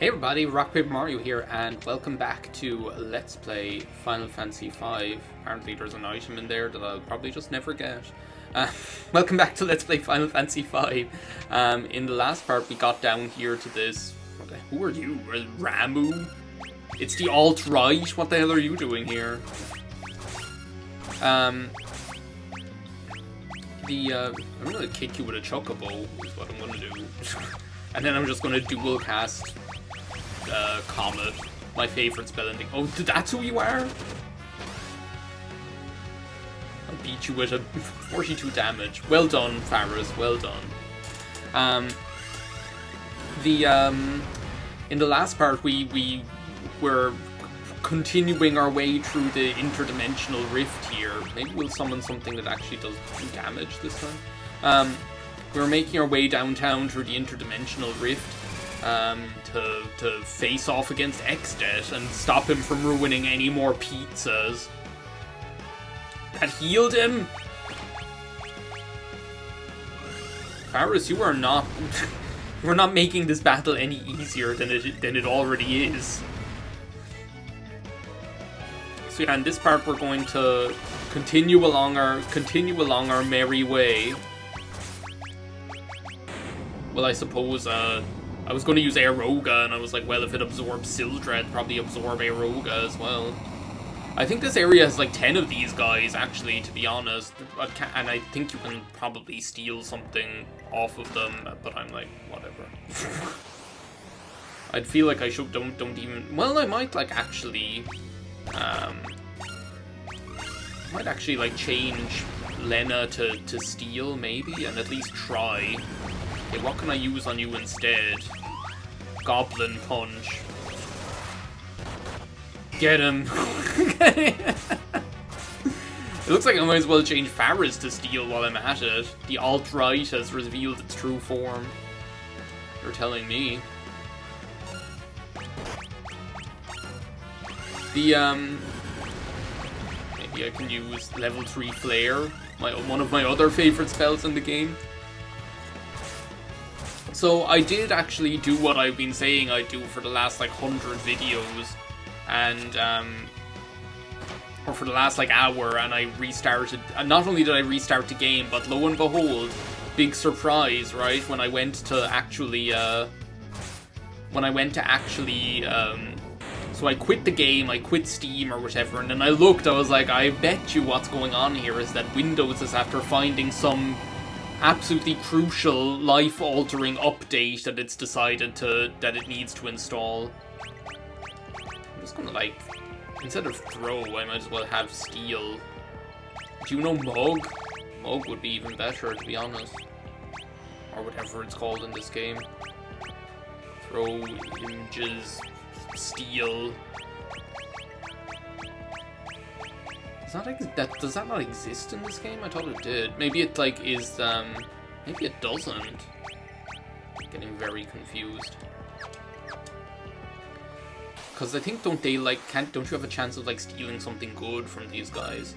Hey everybody, RockPaperMario here, and welcome back to Let's Play Final Fantasy V. Apparently there's an item in there that I'll probably just never get. Welcome back to Let's Play Final Fantasy V. In the last part we got down here to this... Who are you? Ramu? It's the alt-right? What the hell are you doing here? I'm gonna kick you with a chocobo, is what I'm gonna do. And then I'm just gonna dual cast Comet, my favorite spell ending. Oh, that's who you are? I'll beat you with a 42 damage. Well done, Faris, well done. In the last part, we were continuing our way through the interdimensional rift here. Maybe we'll summon something that actually does damage this time. We were making our way downtown through the interdimensional rift to face off against Xdet and stop him from ruining any more pizzas. That healed him? Faris, you are not... we're not making this battle any easier than it already is. So yeah, in this part we're going to continue along our merry way. Well, I suppose, I was going to use Aeroga, and I was like, well, if it absorbs Sildra, it'd probably absorb Aeroga as well. I think this area has like 10 of these guys, actually, to be honest. And I think you can probably steal something off of them, but I'm like, whatever. I'd feel like I should, don't even, well, I might like actually, might actually like change Lenna to steal, maybe, and at least try. Okay, what can I use on you instead? Goblin Punch. Get him. It looks like I might as well change Faris to steal while I'm at it. The alt-right has revealed its true form. You're telling me. Maybe I can use level 3 Flare, one of my other favorite spells in the game. So I did actually do what I've been saying I'd do for the last like 100 videos, and or for the last like hour, and I restarted. And not only did I restart the game, but lo and behold, big surprise, right? When I went to actually, so I quit the game, I quit Steam or whatever, and then I looked. I was like, I bet you what's going on here is that Windows is after finding some absolutely crucial, life-altering update that it's decided that it needs to install. I'm just gonna, like, instead of throw, I might as well have steal. Do you know Mug? Mug would be even better, to be honest. Or whatever it's called in this game. Throw, images, steal. Does that not exist in this game? I thought it did. Maybe it like is maybe it doesn't. I'm getting very confused. Cause I think don't you have a chance of like stealing something good from these guys?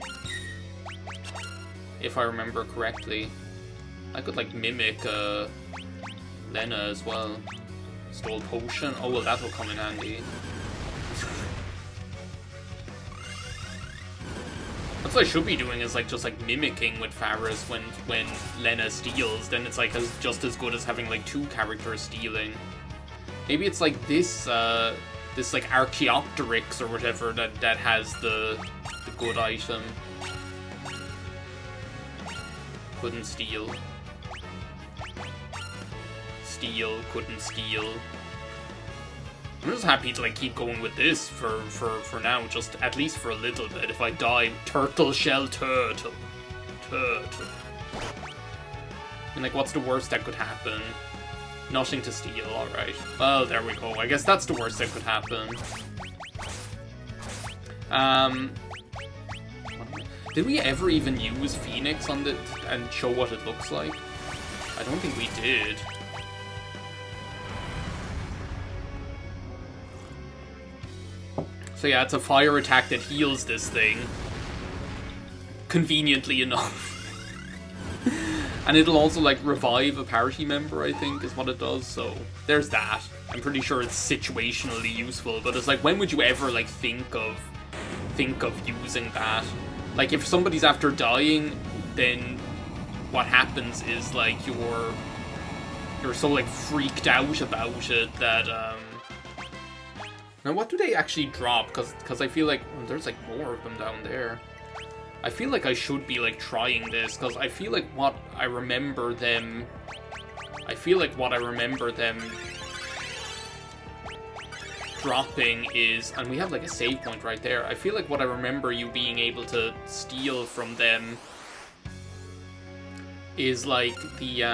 If I remember correctly. I could like mimic Lenna as well. Stole potion. Oh well, that'll come in handy. That's what I should be doing, is like just like mimicking with Faris when Lenna steals. Then it's like just as good as having like 2 characters stealing. Maybe it's like this this like Archaeopteryx or whatever that has the good item. Couldn't steal. Steal, couldn't steal. I'm just happy to like keep going with this for now, just at least for a little bit. If I die, turtle shell turtle. And like, what's the worst that could happen? Nothing to steal, alright. Well, there we go. I guess that's the worst that could happen. Did we ever even use Phoenix on it and show what it looks like? I don't think we did. So yeah, it's a fire attack that heals this thing. Conveniently enough. And it'll also, like, revive a party member, I think, is what it does. So, there's that. I'm pretty sure it's situationally useful, but it's like, when would you ever, like, think of using that? Like, if somebody's after dying, then what happens is, like, you're so, like, freaked out about it that, Now, what do they actually drop? Because I feel like, well, there's, like, more of them down there. I feel like I should be, like, trying this, because I feel like what I remember them dropping is, and we have, like, a save point right there, I feel like what I remember you being able to steal from them is, like, the,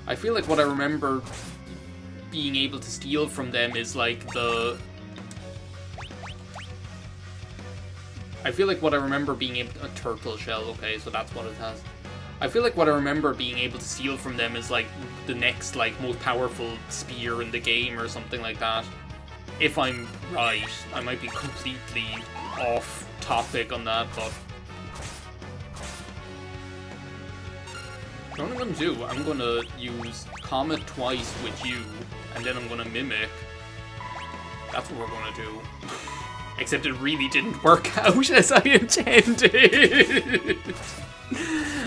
I feel like what I remember being able to steal from them is, like, I feel like what I remember being able to... A turtle shell, okay, so that's what it has. I feel like what I remember being able to steal from them is, like, the next, like, most powerful spear in the game or something like that. If I'm right. I might be completely off topic on that, but... What I'm gonna do, I'm gonna use Comet twice with you, and then I'm gonna Mimic. That's what we're gonna do. Except it really didn't work out as I intended.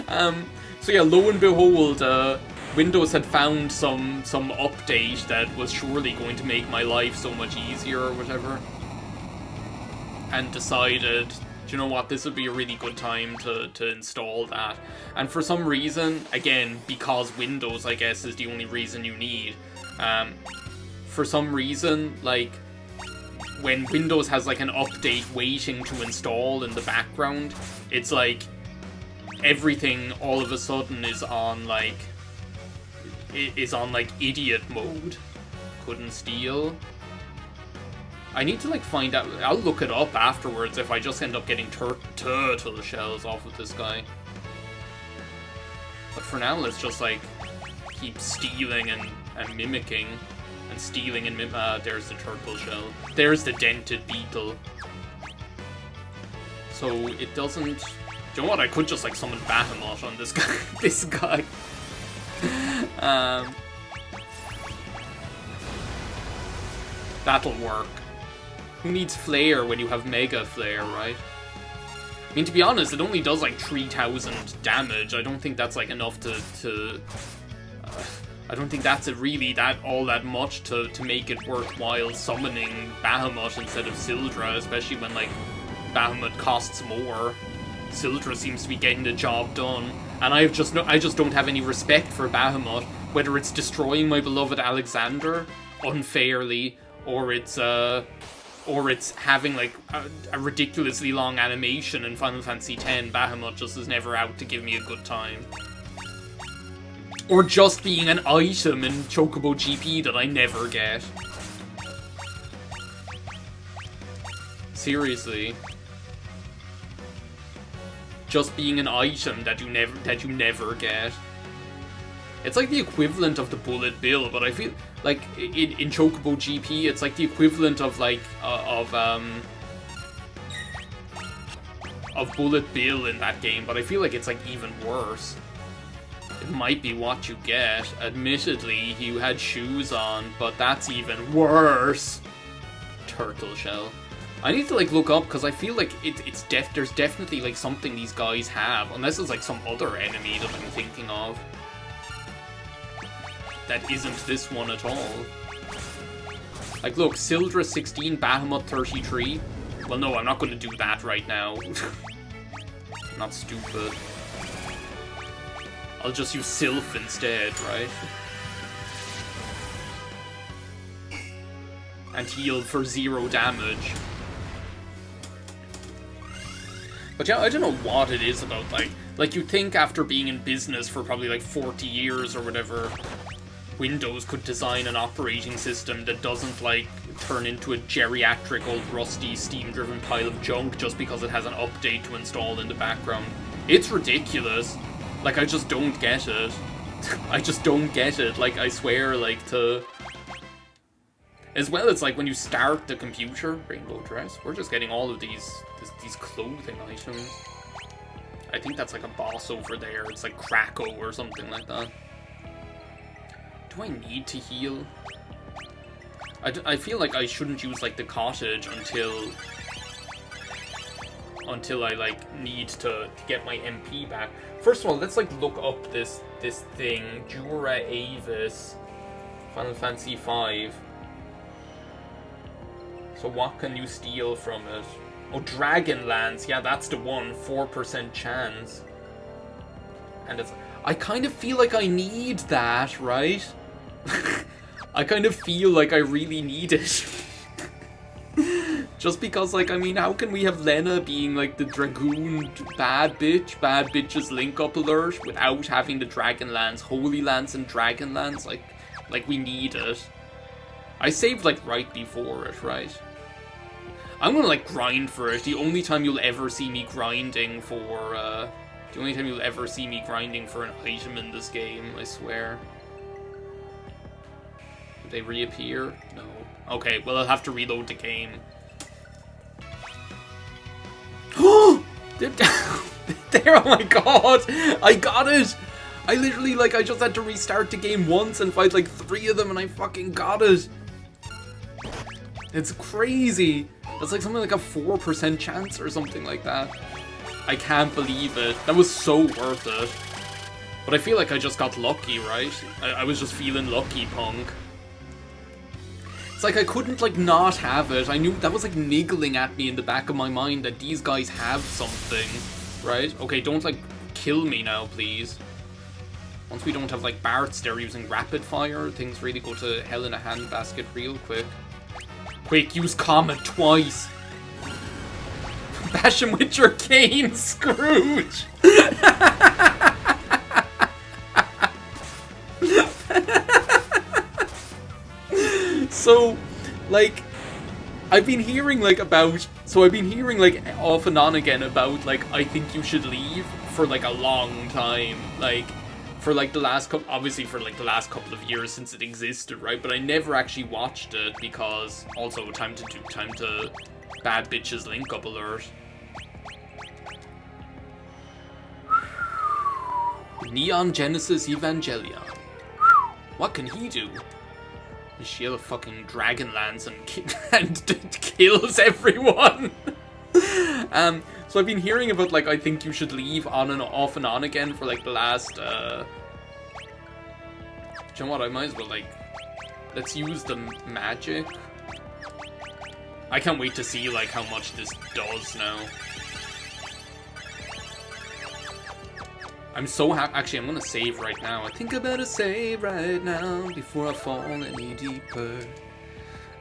So yeah, lo and behold, Windows had found some update that was surely going to make my life so much easier or whatever. And decided, do you know what, this would be a really good time to install that. And for some reason, again, because Windows, I guess, is the only reason you need, for some reason, like, when Windows has, like, an update waiting to install in the background, it's like everything all of a sudden is on, like, idiot mode. Couldn't steal. I need to, like, find out. I'll look it up afterwards if I just end up getting turtle shells off of this guy. But for now, let's just, like, keep stealing and mimicking. And stealing and there's the turtle shell. There's the dented beetle. So it doesn't... Do you know what? I could just, like, summon Bahamut on this guy. This guy. That'll work. Who needs Flare when you have Mega Flare, right? I mean, to be honest, it only does, like, 3,000 damage. I don't think that's, like, enough to I don't think that's really all that much to make it worthwhile summoning Bahamut instead of Sildra, especially when, like, Bahamut costs more. Sildra seems to be getting the job done, and I just don't have any respect for Bahamut, whether it's destroying my beloved Alexander unfairly, or it's having, like, a ridiculously long animation in Final Fantasy X. Bahamut just is never out to give me a good time. Or just being an item in Chocobo GP that I never get. Seriously. Just being an item that you never get. It's like the equivalent of the Bullet Bill, but I feel like in Chocobo GP, it's like the equivalent of, like, of Bullet Bill in that game, but I feel like it's, like, even worse. It might be what you get. Admittedly, you had shoes on, but that's even worse. Turtle shell. I need to, like, look up, because I feel like there's definitely, like, something these guys have, unless it's, like, some other enemy that I'm thinking of. That isn't this one at all. Like, look, Sildra 16, Bahamut 33. Well, no, I'm not going to do that right now. I'm not stupid. I'll just use Sylph instead, right? And heal for 0 damage. But yeah, I don't know what it is about, like you'd think after being in business for probably, like, 40 years or whatever, Windows could design an operating system that doesn't, like, turn into a geriatric, old, rusty, steam-driven pile of junk just because it has an update to install in the background. It's ridiculous. Like, I just don't get it. I just don't get it. Like, I swear, like, to... As well, it's like when you start the computer, rainbow dress, we're just getting all of these clothing items. I think that's like a boss over there. It's like Krakow or something like that. Do I need to heal? I feel like I shouldn't use like the cottage until I like need to get my MP back. First of all, let's like look up this thing. Jura Avis, Final Fantasy V. So what can you steal from it? Oh, Dragonlance. Yeah, that's the one. 4% chance. And it's... I kind of feel like I need that, right? I kind of feel like I really need it. Just because, like, I mean, how can we have Lenna being, like, the Dragoon bad bitch's link-up alert without having the Dragonlance, Holy Lance and Dragonlance? Like, we need it. I saved, like, right before it, right? I'm gonna, like, grind for it. The only time you'll ever see me grinding for, the only time you'll ever see me grinding for an item in this game, I swear. Did they reappear? No. Okay, well, I'll have to reload the game. Oh! There, oh my god! I got it! I literally, like, I just had to restart the game once and fight, like, 3 of them and I fucking got it! It's crazy! That's like something like a 4% chance or something like that. I can't believe it. That was so worth it. But I feel like I just got lucky, right? I was just feeling lucky, punk. It's like I couldn't, like, not have it. I knew that was, like, niggling at me in the back of my mind that these guys have something, right? Okay, don't, like, kill me now, please. Once we don't have, like, Barts, they're using rapid fire. Things really go to hell in a handbasket real quick. Quick, use Comet twice. Bash him with your cane, Scrooge. So, like, I've been hearing, like, off and on again about, like, I think you should leave for, like, a long time. Like, for, like, the last couple of years since it existed, right? But I never actually watched it because, also, time to bad bitches link up alert. Neon Genesis Evangelion. What can he do? She has a fucking Dragonlance and kills everyone. So I've been hearing about, like, I think you should leave on and off and on again for, like, the last, do you know what, I might as well, like, let's use the magic. I can't wait to see, like, how much this does now. I'm so happy. Actually, I'm gonna save right now. I think I better save right now before I fall any deeper.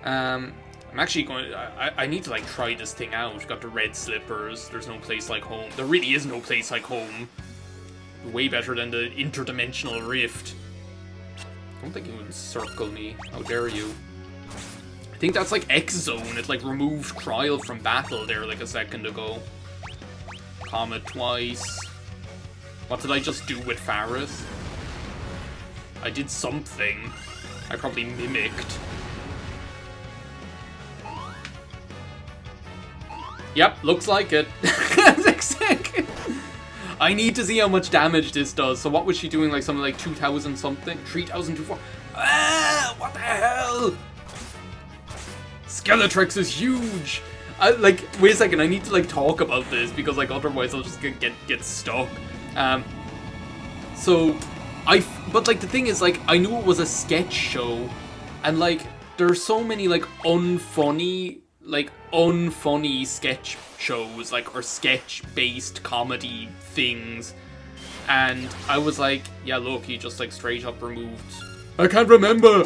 I'm actually going. I need to, like, try this thing out. Got the red slippers. There's no place like home. There really is no place like home. Way better than the interdimensional rift. Don't think you would encircle me. How dare you? I think that's like X Zone. It, like, removed Kryl from battle there like a second ago. Comet twice. What did I just do with Faris? I did something. I probably mimicked. Yep, looks like it. I need to see how much damage this does. So what was she doing? Like something like 2,000 something? 3,024. Ah, what the hell? Skeletrix is huge. Like, wait a second. I need to, like, talk about this because, like, otherwise I'll just get stuck. But, like, the thing is, like, I knew it was a sketch show, and, like, there's so many, like, unfunny sketch shows, like, or sketch-based comedy things, and I was like, yeah, look, he just, like, straight up removed... I can't remember!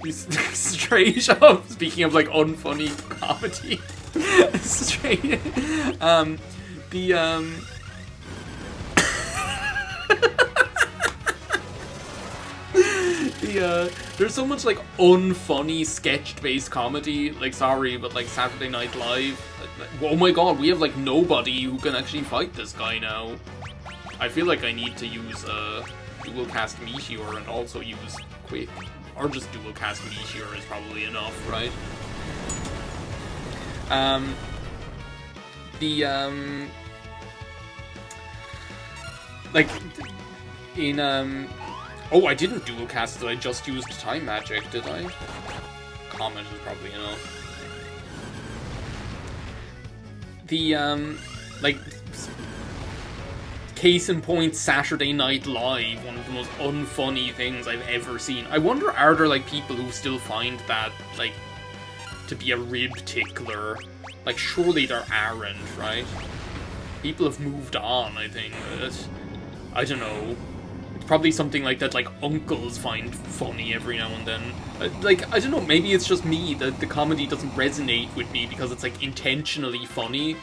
He's straight up, speaking of, like, unfunny comedy, straight, there's so much, like, unfunny sketch-based comedy, like, sorry, but, like, Saturday Night Live, oh my god, we have, like, nobody who can actually fight this guy now. I feel like I need to use, dual cast Meteor and also use Quick, or just dual cast Meteor is probably enough, right? like, in, oh, I didn't dual cast it, I just used time magic, did I? Comment is probably enough. The, like, case in point, Saturday Night Live, one of the most unfunny things I've ever seen. I wonder, are there, like, people who still find that, like, to be a rib tickler? Like, surely there aren't, right? People have moved on, I think. I don't know. It's probably something like that, like, uncles find funny every now and then. Like, I don't know, maybe it's just me, that the comedy doesn't resonate with me because it's, like, intentionally funny.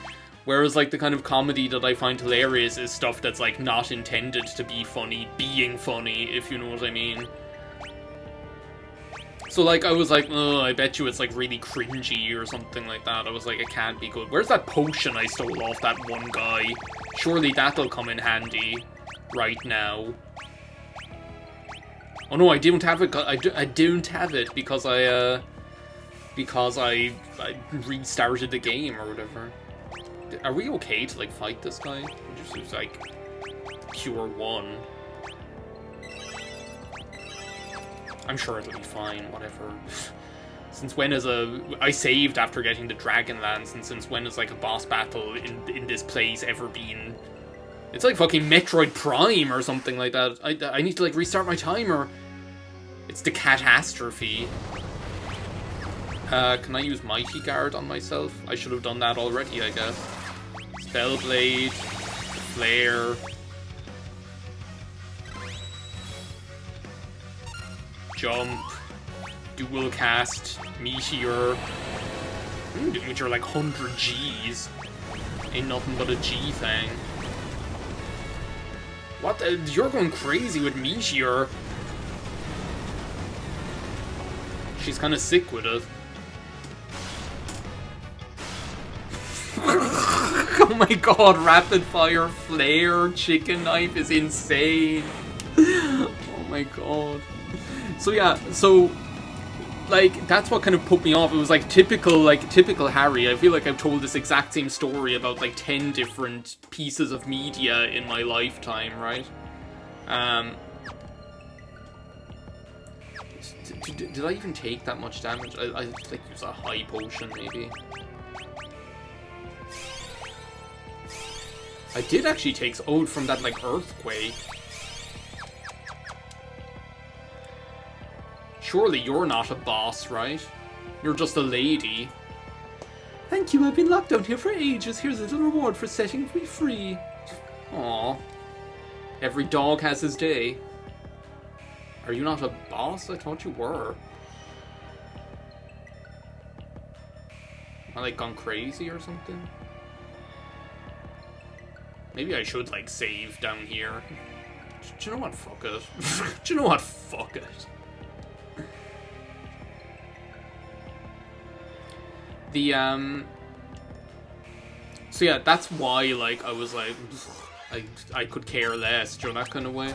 Whereas, like, the kind of comedy that I find hilarious is stuff that's, like, not intended to be funny, being funny, if you know what I mean. So, like, I was like, oh, I bet you it's, like, really cringy or something like that. I was like, it can't be good. Where's that potion I stole off that one guy? Surely that'll come in handy right now. Oh no, I don't have it. I don't have it because I restarted the game or whatever. Are we okay to, like, fight this guy? Just use, like, pure 1. I'm sure it'll be fine, whatever. Since when is I saved after getting the Dragon Lance, and since when is, like, a boss battle in this place ever been... It's like fucking Metroid Prime or something like that. I need to, like, restart my timer. It's the catastrophe. Can I use Mighty Guard on myself? I should have done that already, I guess. Spellblade, Flare. Jump. Dual cast. Meteor. Which are like 100 Gs. Ain't nothing but a G thing. What? You're going crazy with Meteor. She's kind of sick with it. Oh my god, rapid fire flare chicken knife is insane. Oh my god. So yeah, so like that's what kind of put me off. It was like typical Harry. I feel like I've told this exact same story about like 10 different pieces of media in my lifetime, right? Did I even take that much damage? I like use a high potion maybe. I did actually take ode from that, like, earthquake. Surely you're not a boss, right? You're just a lady. Thank you, I've been locked down here for ages. Here's a little reward for setting me free. Aww. Every dog has his day. Are you not a boss? I thought you were. Am I, like, gone crazy or something? Maybe I should, like, save down here. Do you know what? Fuck it. Do you know what? Fuck it. The, So yeah, that's why, like, I was like... I could care less, do you know, that kind of way.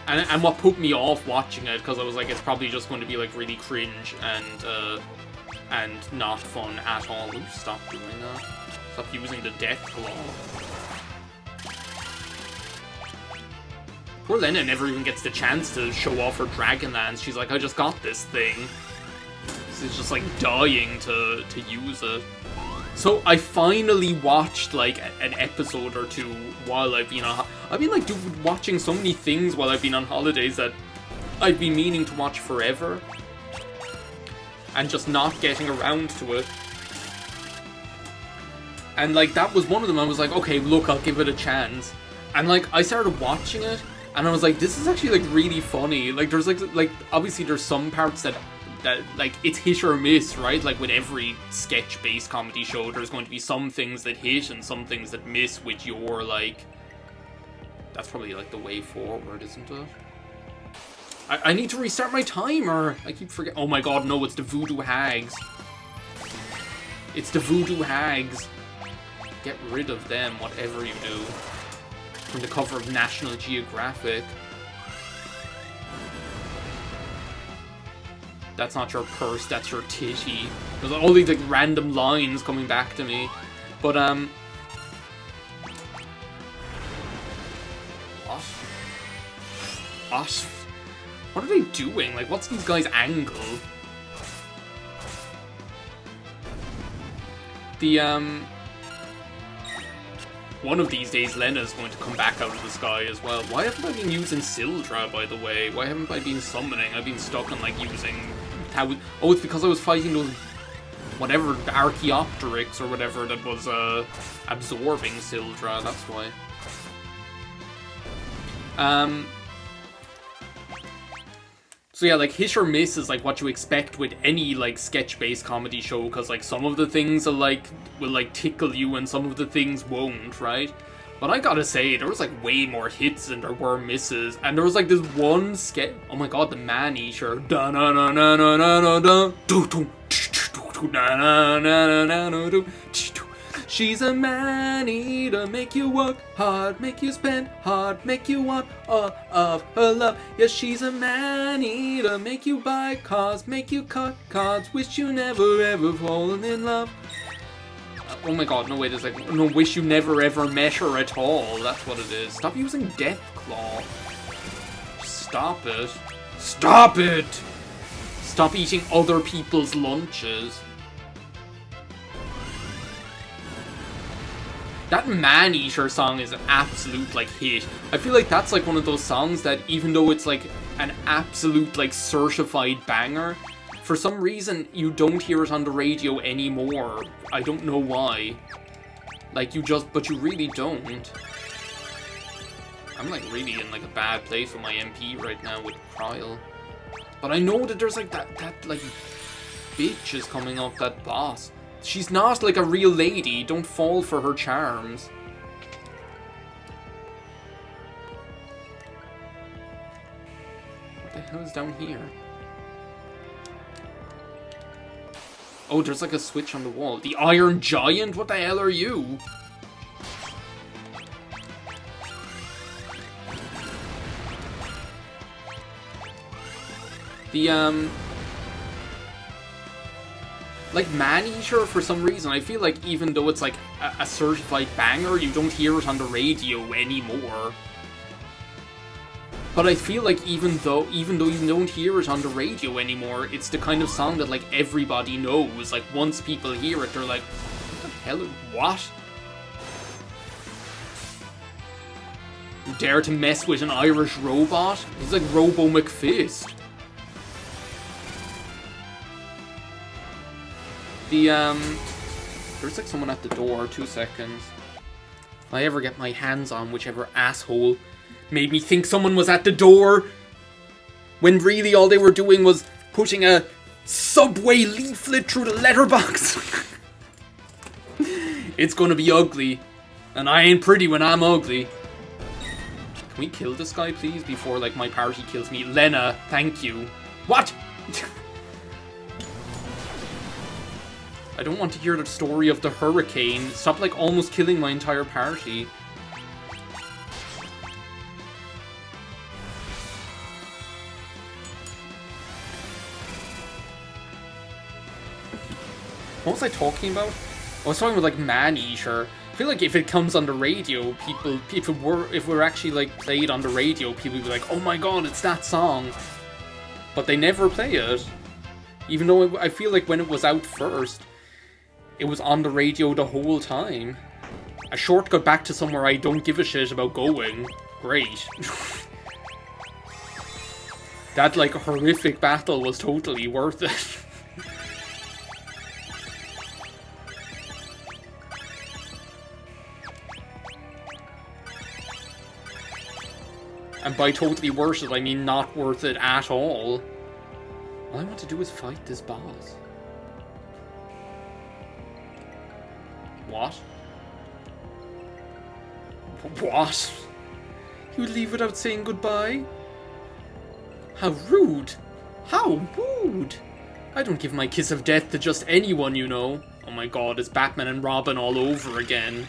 And what put me off watching it, because I was like, it's probably just going to be, like, really cringe and not fun at all. Ooh, stop doing that. Stop using the death claw. Poor Lenna never even gets the chance to show off her Dragon Lance. She's like, I just got this thing. She's just like dying to use it. So I finally watched like an episode or two while I've been on. I've been like watching so many things while I've been on holidays that I've been meaning to watch forever. And just not getting around to it. And, like, that was one of them. I was like, okay, look, I'll give it a chance. And, like, I started watching it, and I was like, this is actually, like, really funny. Like, there's, like obviously there's some parts that, like, it's hit or miss, right? Like, with every sketch-based comedy show, there's going to be some things that hit and some things that miss with your, like... That's probably, like, the way forward, isn't it? I need to restart my timer! I keep forgetting... Oh my god, no, it's the Voodoo Hags. It's the Voodoo Hags. Get rid of them, whatever you do. From the cover of National Geographic. That's not your purse, that's your titty. There's all these like random lines coming back to me. But What? What are they doing? Like, what's these guys' angle? One of these days, Lenna's going to come back out of the sky as well. Why haven't I been using Sildra, by the way? Why haven't I been summoning? I've been stuck on, like, using... Oh, it's because I was fighting those... whatever, Archaeopteryx or whatever that was, absorbing Sildra. That's why. So yeah, like, hit or miss is, like, what you expect with any, like, sketch-based comedy show, because, like, some of the things will tickle you, and some of the things won't, right? But I gotta say, there was, like, way more hits than there were misses, and there was, like, this one sketch... Oh my god, the Man-Eater. She's a man-eater, make you work hard, make you spend hard, make you want all of her love. Yes, she's a man-eater, make you buy cars, make you cut cards, wish you never ever fallen in love. Oh my god, no wait, it's like, no, wish you never ever met her at all. That's what it is. Stop using Deathclaw. Stop it. Stop it! Stop eating other people's lunches. That Man-Eater song is an absolute, like, hit. I feel like that's, like, one of those songs that, even though it's, like, an absolute, like, certified banger, for some reason, you don't hear it on the radio anymore. I don't know why. Like, but you really don't. I'm, like, really in, like, a bad place with my MP right now with Kryl. But I know that there's, like, that like, bitch is coming up, that boss. She's not, like, a real lady. Don't fall for her charms. What the hell is down here? Oh, there's, like, a switch on the wall. The Iron Giant? What the hell are you? Like, Man-Eater, for some reason, I feel like even though it's, like, a certified banger, you don't hear it on the radio anymore. But I feel like even though you don't hear it on the radio anymore, it's the kind of song that, like, everybody knows. Like, once people hear it, they're like, what the hell? What? You dare to mess with an Irish robot? He's like Robo McFist. There's like someone at the door. 2 seconds. If I ever get my hands on whichever asshole made me think someone was at the door, when really all they were doing was putting a Subway leaflet through the letterbox. It's gonna be ugly. And I ain't pretty when I'm ugly. Can we kill this guy, please, before, like, my party kills me? Lenna, thank you. What? I don't want to hear the story of the hurricane. Stop, like, almost killing my entire party. What was I talking about? I was talking about, like, Man-Eater. I feel like if it comes on the radio, people, if it were actually, like, played on the radio, people would be like, oh my god, it's that song. But they never play it. Even though I feel like when it was out first, it was on the radio the whole time. A shortcut back to somewhere I don't give a shit about going. Great. That, like, horrific battle was totally worth it. And by totally worth it, I mean not worth it at all. All I want to do is fight this boss. What? What? You would leave without saying goodbye? How rude! How rude! I don't give my kiss of death to just anyone, you know. Oh my god, it's Batman and Robin all over again.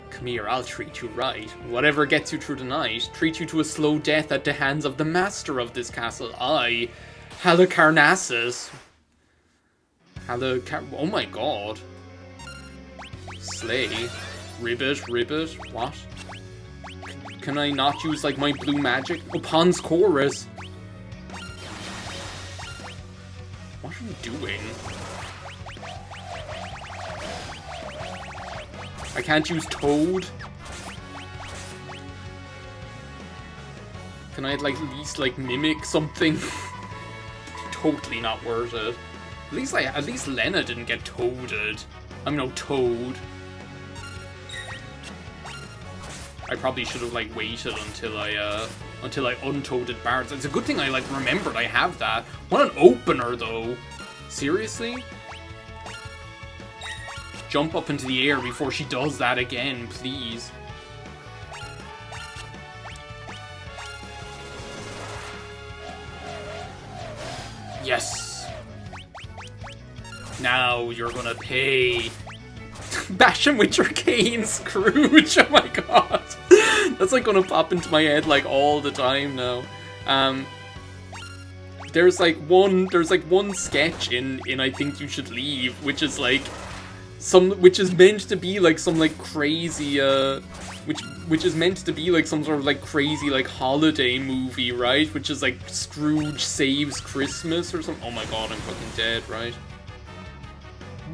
Come here, I'll treat you right. Whatever gets you through the night, treat you to a slow death at the hands of the master of this castle, I, Halicarnassus. Oh my god. Slay. Ribbit, what? Can I not use, like, my blue magic? Oh, Pon's Chorus. What are you doing? I can't use Toad. Can I, like, at least, like, mimic something? Totally not worth it. At least Lenna didn't get toaded. I mean, no, Toad. I probably should have, like, waited until I untoaded Bards. It's a good thing I, like, remembered I have that. What an opener, though. Seriously? Jump up into the air before she does that again, please. Yes! Now you're gonna pay. Bash him with your cane, Scrooge! Oh my god! That's like gonna pop into my head like all the time now. There's like one sketch in I Think You Should Leave, which is like which is meant to be like some like crazy which is meant to be like some sort of like crazy like holiday movie, right? Which is like Scrooge Saves Christmas or something. Oh my god, I'm fucking dead, right?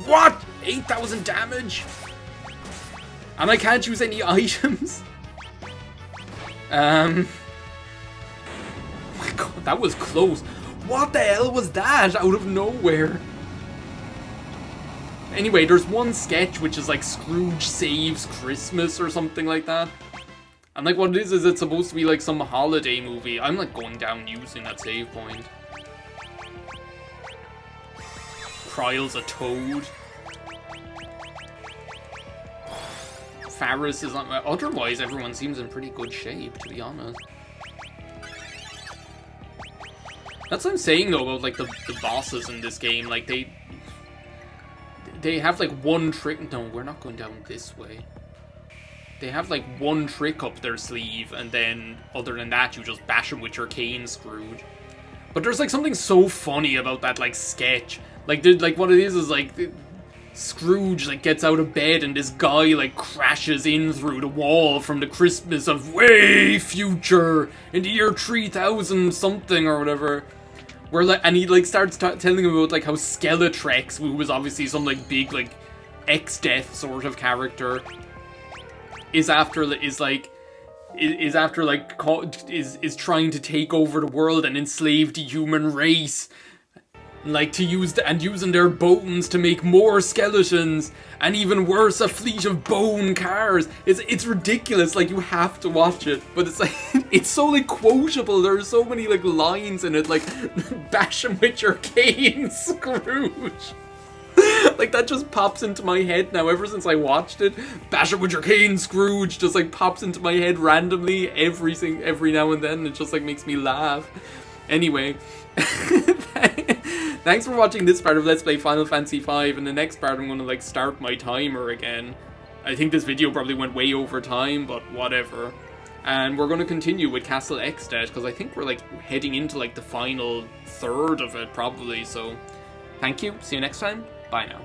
What? 8,000 damage? And I can't use any items? Oh my god, that was close. What the hell was that out of nowhere? Anyway, there's one sketch which is like Scrooge Saves Christmas or something like that. And like what it is it's supposed to be like some holiday movie. I'm like going down using that save point. Kryle's a toad. Faris is on. Otherwise, everyone seems in pretty good shape, to be honest. That's what I'm saying though about like the bosses in this game. Like they have like one trick. No, we're not going down this way. They have like one trick up their sleeve, and then other than that, you just bash them with your cane, Scrooge. But there's like something so funny about that like sketch. Like what it is like Scrooge like gets out of bed and this guy like crashes in through the wall from the Christmas of way future in the year 3000 something or whatever. Where like, and he like starts telling him about like how Skeletrex, who was obviously some like big like X-Death sort of character, is trying to take over the world and enslave the human race. Like to using their bones to make more skeletons, and even worse, a fleet of bone cars. It's ridiculous. Like you have to watch it, but it's like it's so like quotable. There are so many like lines in it, like bash him with your cane, Scrooge. Like that just pops into my head now. Ever since I watched it, bash him with your cane, Scrooge, just like pops into my head randomly every now and then. It just like makes me laugh. Anyway. Thanks for watching this part of Let's Play Final Fantasy V. In the next part, I'm going to like start my timer again. I think this video probably went way over time, but whatever. And we're going to continue with Castle X-Death, because I think we're like heading into like the final third of it, probably. So, thank you. See you next time. Bye now.